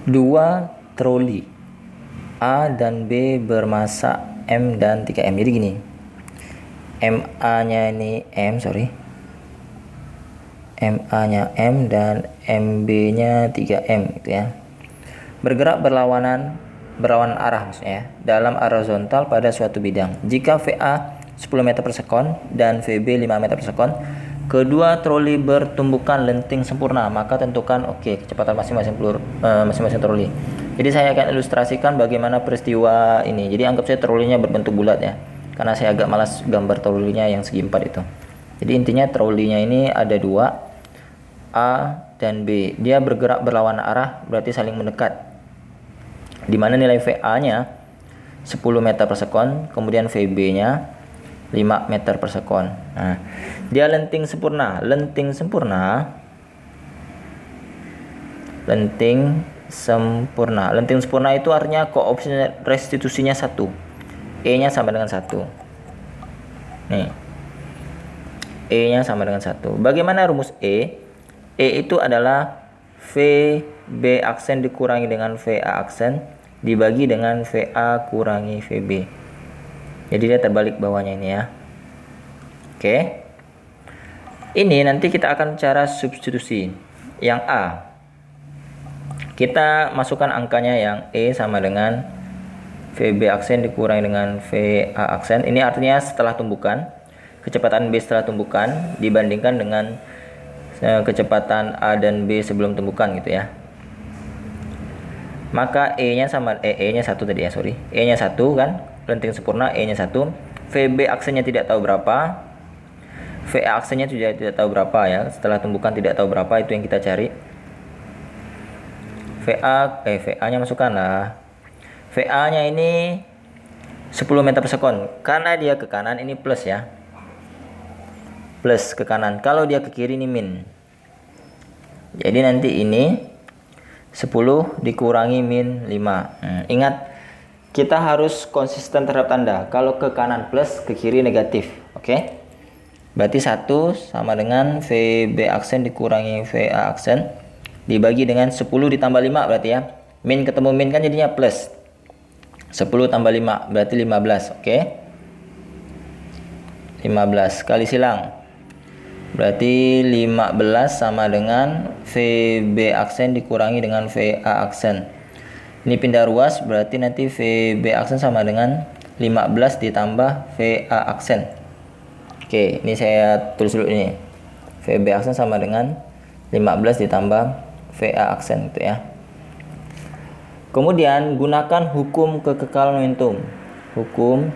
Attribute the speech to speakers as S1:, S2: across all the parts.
S1: dua troli A dan B bermassa M dan 3M. Jadi gini, MA-nya ini MA-nya M dan MB-nya 3M gitu ya. Bergerak berlawanan arah maksudnya ya, dalam horizontal pada suatu bidang. Jika VA 10 meter per sekon dan VB 5 meter per sekon, kedua troli bertumbukan lenting sempurna, maka tentukan kecepatan masing-masing troli. Jadi saya akan ilustrasikan bagaimana peristiwa ini. Jadi anggap saja trolinya berbentuk bulat ya, karena saya agak malas gambar trolinya yang segi 4 itu. Jadi intinya trolinya ini ada dua, A dan B. Dia bergerak berlawanan arah, berarti saling mendekat. Di mana nilai VA-nya 10 meter per sekon, kemudian VB-nya 5 meter per sekon. Nah, dia lenting sempurna. Lenting sempurna itu artinya koefisien restitusinya 1. E-nya sama dengan 1. Nih. E-nya sama dengan 1. Bagaimana rumus E? E itu adalah VB aksen dikurangi dengan VA aksen dibagi dengan VA kurangi VB. Jadi dia terbalik bawahnya ini ya. Oke. Ini nanti kita akan cara substitusi. Yang A, kita masukkan angkanya yang E sama dengan VB aksen dikurangi dengan VA aksen. Ini artinya setelah tumbukan, kecepatan B setelah tumbukan dibandingkan dengan kecepatan A dan B sebelum tumbukan gitu ya. Maka E-nya sama E-nya 1 tadi ya, E-nya 1 kan, lenting sempurna, E-nya 1. VB aksennya tidak tahu berapa. VA aksennya juga tidak tahu berapa ya. Setelah tumbukan tidak tahu berapa, itu yang kita cari. VA-nya masukkan lah. VA-nya ini 10 meter per sekon. Karena dia ke kanan ini plus ya. Plus ke kanan. Kalau dia ke kiri ini min. Jadi nanti ini 10 dikurangi min 5. Ingat, kita harus konsisten terhadap tanda. Kalau ke kanan plus, ke kiri negatif. Oke? Berarti 1 sama dengan VB aksen dikurangi VA aksen dibagi dengan 10 ditambah 5 berarti ya. Min ketemu min kan jadinya plus. 10 tambah 5 berarti 15. Oke? 15 kali silang. Berarti 15 sama dengan VB aksen dikurangi dengan VA aksen. Ini pindah ruas, berarti nanti VB aksen sama dengan 15 ditambah VA aksen. Oke, ini saya tulis dulu ini. VB aksen sama dengan 15 ditambah VA aksen gitu ya. Kemudian gunakan hukum kekekalan momentum. Hukum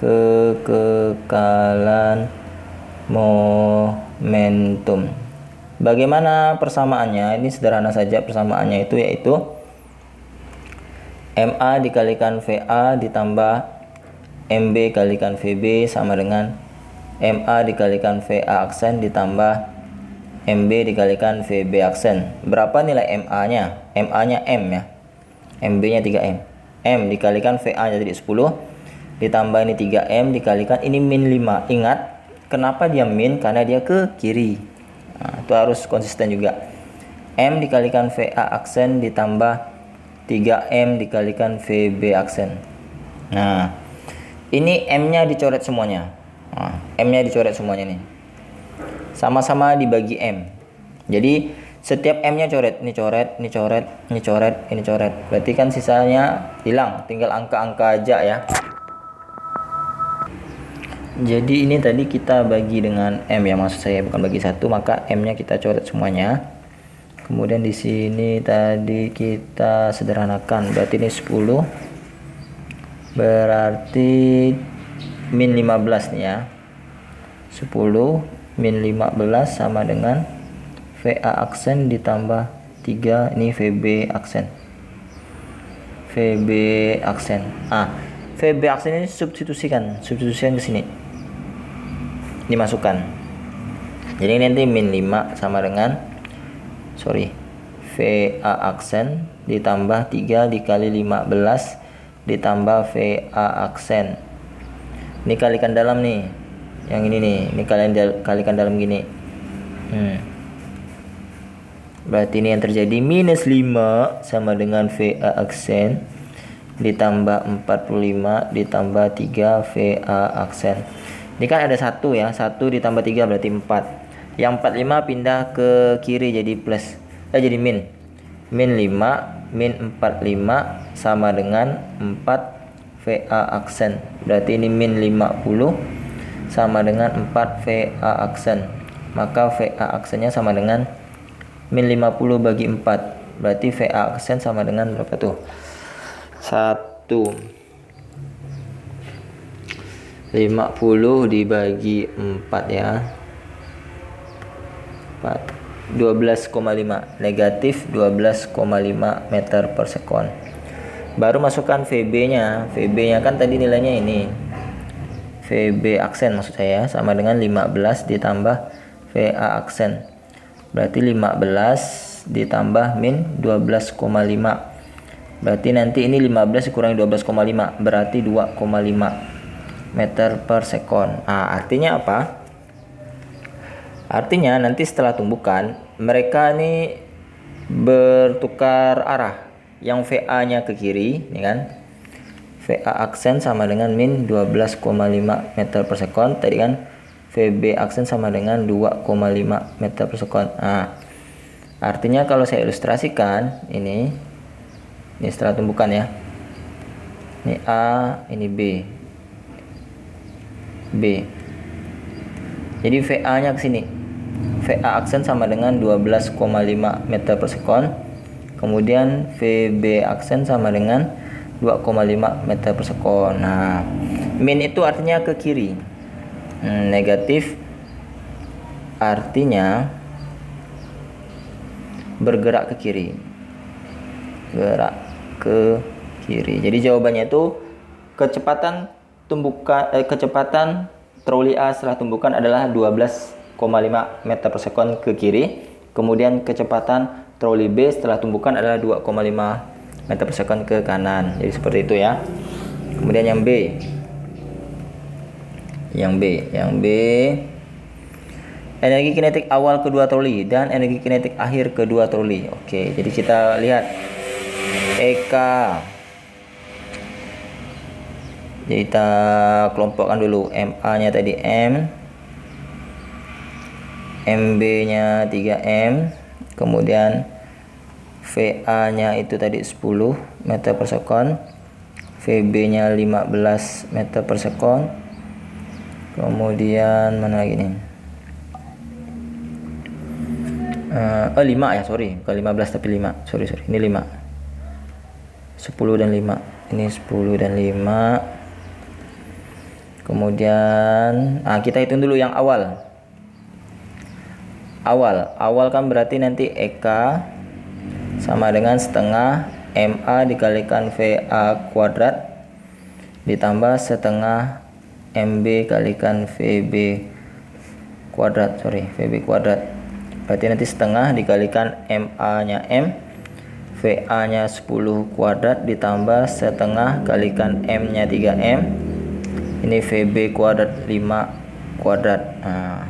S1: kekekalan momentum. Bagaimana persamaannya? Ini sederhana saja persamaannya itu yaitu MA dikalikan VA ditambah MB kalikan VB sama dengan MA dikalikan VA aksen ditambah MB dikalikan VB aksen. Berapa nilai MA-nya? MA-nya M ya. MB-nya 3M. M dikalikan VA jadi 10 ditambah ini 3M dikalikan ini min 5. Ingat, kenapa dia min? Karena dia ke kiri. Nah, itu harus konsisten juga. M dikalikan VA aksen ditambah 3M dikalikan VB aksen. Nah, ini M-nya dicoret semuanya. Nah, M-nya dicoret semuanya nih. Sama-sama dibagi M. Jadi setiap M-nya coret. Ini coret, ini coret, ini coret, ini coret. Berarti kan sisanya hilang. Tinggal angka-angka aja ya. Jadi ini tadi kita bagi dengan M ya, maksud saya bukan bagi 1, maka M-nya kita coret semuanya. Kemudian di sini tadi kita sederhanakan, berarti ini 10. Berarti min 15 nih ya. 10 min 15 sama dengan VA aksen ditambah 3 ini VB aksen. VB aksen. VB aksen ini substitusikan ke sini. Dimasukkan. Jadi nanti min 5 sama dengan VA aksen ditambah 3 dikali 15 ditambah VA aksen. Ini kalikan dalam nih. Yang ini nih, ini kalian kalikan dalam gini. Berarti ini yang terjadi minus 5 sama dengan VA aksen ditambah 45 ditambah 3 VA aksen. Ini kan ada 1 ya, 1 ditambah 3 berarti 4. Yang 45 pindah ke kiri jadi plus, jadi min. Min 5 min 45 sama dengan 4 VA aksen. Berarti ini min 50 sama dengan 4 VA aksen. Maka VA aksennya sama dengan min 50 bagi 4. Berarti VA aksen sama dengan berapa tuh? 1 50 dibagi 4 ya. 12,5, negatif 12,5 meter per sekon. Baru masukkan VB nya. VB nya kan tadi nilainya ini, VB aksen maksud saya, sama dengan 15 ditambah VA aksen. Berarti 15 ditambah min 12,5. Berarti nanti ini 15 dikurangi 12,5 berarti 2,5 meter per sekon. Nah, artinya apa? Artinya nanti setelah tumbukan mereka ini bertukar arah. Yang VA-nya ke kiri, nih kan? VA aksen sama dengan min 12,5 meter per sekon. Tadi kan VB aksen sama dengan 2,5 meter per sekon. Nah, artinya kalau saya ilustrasikan ini setelah tumbukan ya. Ini A, ini B. Jadi VA-nya ke sini. VA aksen sama dengan 12,5 meter per sekon. Kemudian VB aksen sama dengan 2,5 meter per sekon. Nah, min itu artinya ke kiri. Negatif artinya bergerak ke kiri. Gerak ke kiri. Jadi jawabannya itu kecepatan troli A setelah tumbukan adalah 12,5 meter per sekon ke kiri. Kemudian kecepatan troli B setelah tumbukan adalah 2,5 meter per sekon ke kanan. Jadi seperti itu ya. Kemudian yang B. Energi kinetik awal kedua troli dan energi kinetik akhir kedua troli. Oke, jadi kita lihat EK. Jadi kita kelompokkan dulu. MA-nya tadi M, MB-nya 3M, kemudian VA-nya itu tadi 10 meter per sekon, VB-nya 15 meter per sekon, kemudian mana lagi nih? 5 ya, sorry, bukan 15 tapi 5, sorry, ini 5, 10 dan 5, ini 10 dan 5. Kemudian kita hitung dulu yang awal kan berarti nanti EK sama dengan setengah MA dikalikan VA kuadrat ditambah setengah MB kalikan VB kuadrat, VB kuadrat. Berarti nanti setengah dikalikan MA nya M, VA nya 10 kuadrat ditambah setengah kalikan M nya 3M, ini VB kuadrat 5 kuadrat. Nah,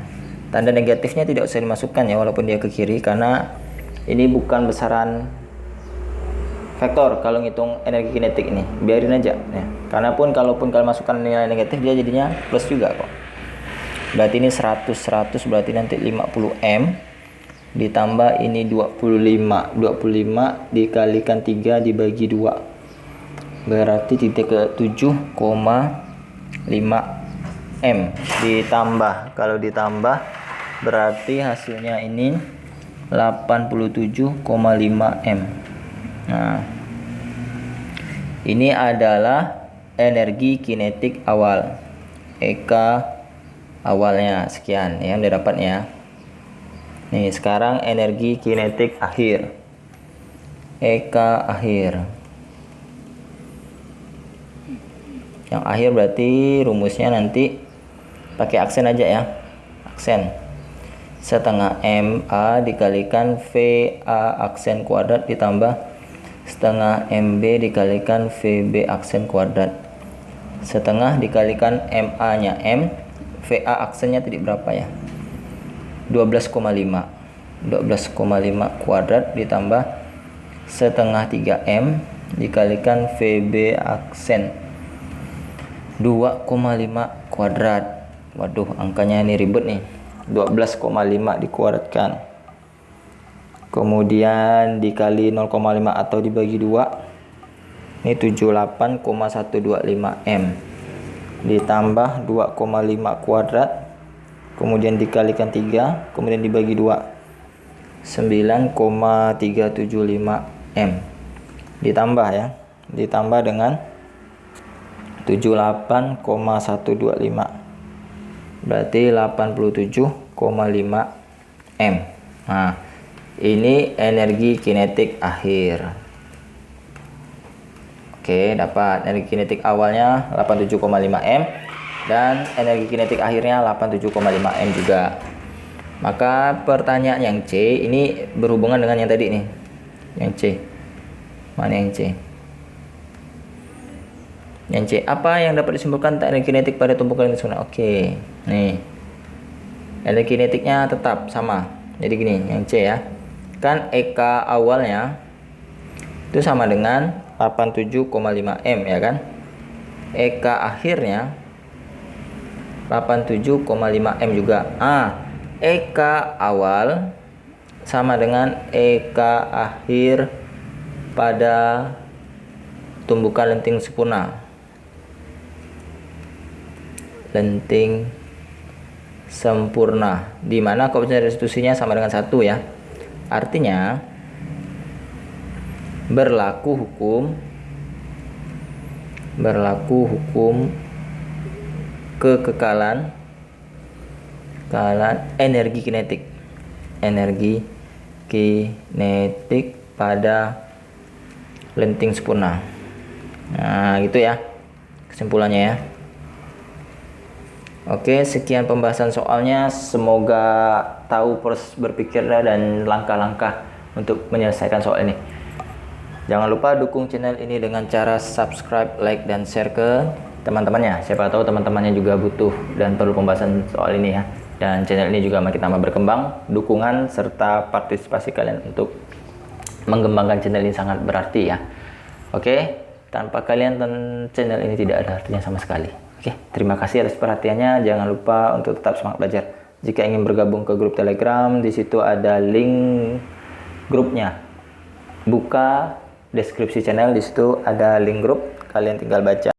S1: tanda negatifnya tidak usah dimasukkan ya, walaupun dia ke kiri, karena ini bukan besaran vektor kalau ngitung energi kinetik ini, biarin aja ya. Karena kalaupun kalian masukkan nilai negatif, dia jadinya plus juga kok. Berarti ini 100 berarti nanti 50M ditambah ini 25 dikalikan 3 dibagi 2 berarti titik ke 7,5M ditambah, kalau ditambah berarti hasilnya ini 87,5M. Nah, ini adalah energi kinetik awal. EK awalnya sekian yang didapatnya. Nih, sekarang energi kinetik akhir. EK akhir. Yang akhir berarti rumusnya nanti pakai aksen aja ya. Aksen. Setengah MA dikalikan VA aksen kuadrat ditambah setengah MB dikalikan VB aksen kuadrat. Setengah dikalikan MA nya M, VA aksennya tadi berapa ya? 12,5. 12,5 kuadrat ditambah setengah 3M dikalikan VB aksen 2,5 kuadrat. Waduh, angkanya ini ribet nih. 12,5 dikuadratkan, kemudian dikali 0,5 atau dibagi 2, ini 78,125 M ditambah 2,5 kuadrat, kemudian dikalikan 3, kemudian dibagi 2, 9,375 M ditambah ya, ditambah dengan 78,125, berarti 87,5 M. Nah, ini energi kinetik akhir. Oke, dapat energi kinetik awalnya 87,5 M dan energi kinetik akhirnya 87,5 M juga. Maka pertanyaan yang C ini berhubungan dengan yang tadi nih. Yang C. Mana yang C? Yang C, apa yang dapat disimpulkan tentang energi kinetik pada tumpukan lintang sempurna? Oke, nih energi kinetiknya tetap sama. Jadi gini, yang C ya, kan EK awalnya itu sama dengan 87,5 M ya kan, EK akhirnya 87,5 M juga. EK awal sama dengan EK akhir pada tumbukan lenting sempurna. Lenting sempurna, di mana koefisien restitusinya sama dengan 1 ya. Artinya berlaku hukum kekekalan energi kinetik pada lenting sempurna. Nah, gitu ya kesimpulannya ya. Oke, sekian pembahasan soalnya. Semoga tahu proses berpikirnya dan langkah-langkah untuk menyelesaikan soal ini. Jangan lupa dukung channel ini dengan cara subscribe, like, dan share ke teman-temannya. Siapa tahu teman-temannya juga butuh dan perlu pembahasan soal ini ya. Dan channel ini juga makin tambah berkembang. Dukungan serta partisipasi kalian untuk mengembangkan channel ini sangat berarti ya. Oke, tanpa kalian channel ini tidak ada artinya sama sekali. Oke, terima kasih atas perhatiannya. Jangan lupa untuk tetap semangat belajar. Jika ingin bergabung ke grup Telegram, di situ ada link grupnya. Buka deskripsi channel, di situ ada link grup. Kalian tinggal baca.